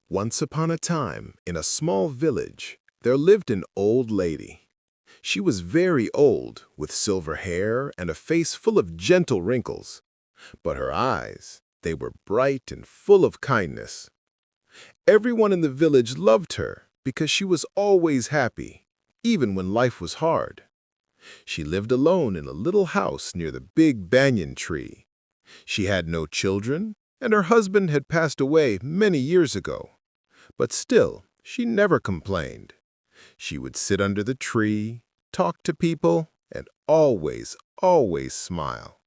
Once upon a time, in a small village, there lived an old lady. She was very old, with silver hair and a face full of gentle wrinkles. But her eyes, they were bright and full of kindness. Everyone in the village loved her because she was always happy, even when life was hard. She lived alone in a little house near the big banyan tree. She had no children, and her husband had passed away many years ago. But still, she never complained. She would sit under the tree, talk to people, and always smile.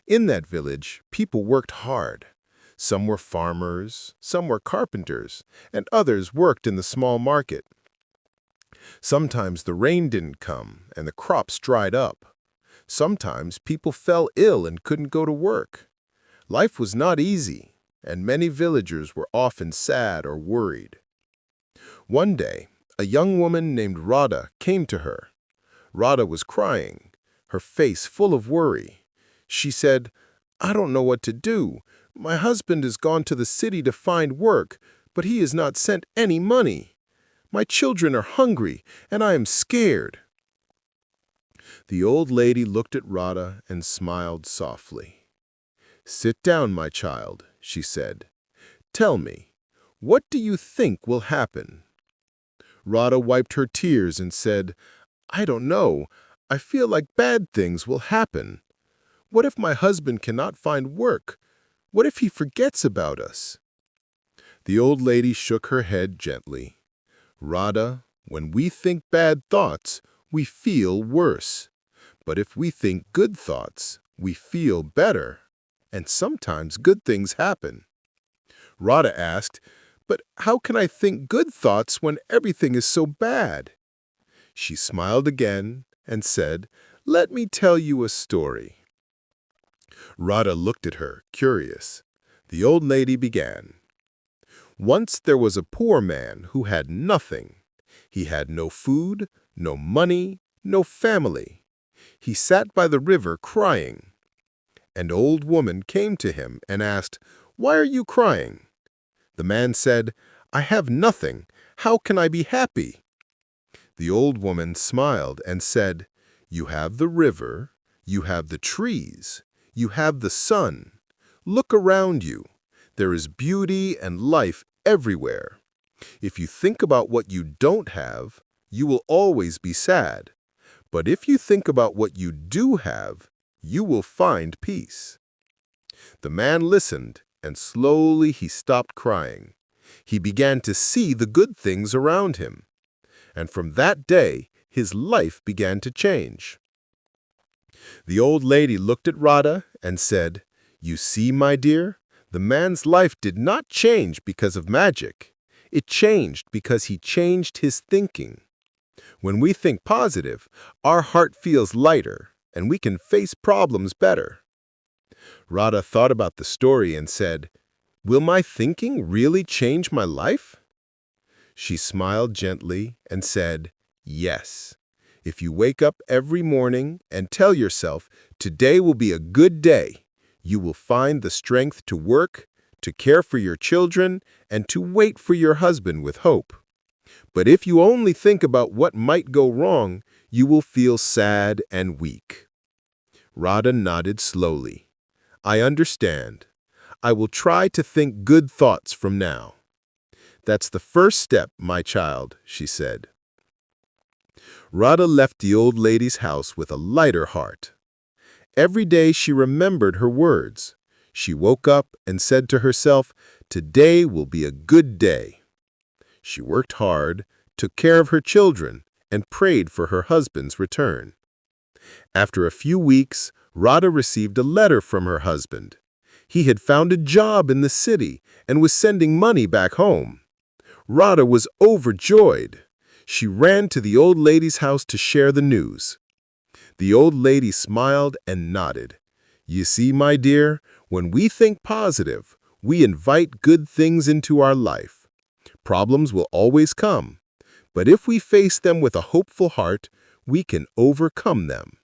In that village, people worked hard. Some were farmers, some were carpenters, and others worked in the small market. Sometimes the rain didn't come and the crops dried up. Sometimes people fell ill and couldn't go to work. Life was not easy, and many villagers were often sad or worried. One day, a young woman named Radha came to her. Radha was crying, her face full of worry. She said, "I don't know what to do. My husband has gone to the city to find work, but he has not sent any money. My children are hungry, and I am scared." The old lady looked at Radha and smiled softly. "Sit down, my child," she said. "Tell me, what do you think will happen?" Radha wiped her tears and said, "I don't know. I feel like bad things will happen. What if my husband cannot find work? What if he forgets about us?" The old lady shook her head gently. "Radha, when we think bad thoughts, we feel worse. But if we think good thoughts, we feel better. And sometimes good things happen." Radha asked, "But how can I think good thoughts when everything is so bad?" She smiled again and said, "Let me tell you a story." Radha looked at her, curious. The old lady began. "Once there was a poor man who had nothing. He had no food, no money, no family. He sat by the river crying. An old woman came to him and asked, 'Why are you crying?' The man said, 'I have nothing. How can I be happy?' The old woman smiled and said, 'You have the river, you have the trees, you have the sun. Look around you. There is beauty and life everywhere. If you think about what you don't have, you will always be sad. But if you think about what you do have, you will find peace.' The man listened, and slowly he stopped crying. He began to see the good things around him. And from that day, his life began to change." The old lady looked at Radha and said, "You see, my dear, the man's life did not change because of magic. It changed because he changed his thinking. When we think positive, our heart feels lighter, and we can face problems better." Radha thought about the story and said, "Will my thinking really change my life?" She smiled gently and said, "Yes. If you wake up every morning and tell yourself, 'Today will be a good day,' you will find the strength to work, to care for your children, and to wait for your husband with hope. But if you only think about what might go wrong, you will feel sad and weak." Radha nodded slowly. "I understand. I will try to think good thoughts from now." "That's the first step, my child," she said. Radha left the old lady's house with a lighter heart. Every day she remembered her words. She woke up and said to herself, "Today will be a good day." She worked hard, took care of her children, and prayed for her husband's return. After a few weeks, Radha received a letter from her husband. He had found a job in the city and was sending money back home. Radha was overjoyed. She ran to the old lady's house to share the news. The old lady smiled and nodded. "You see, my dear, when we think positive, we invite good things into our life. Problems will always come, but if we face them with a hopeful heart, we can overcome them."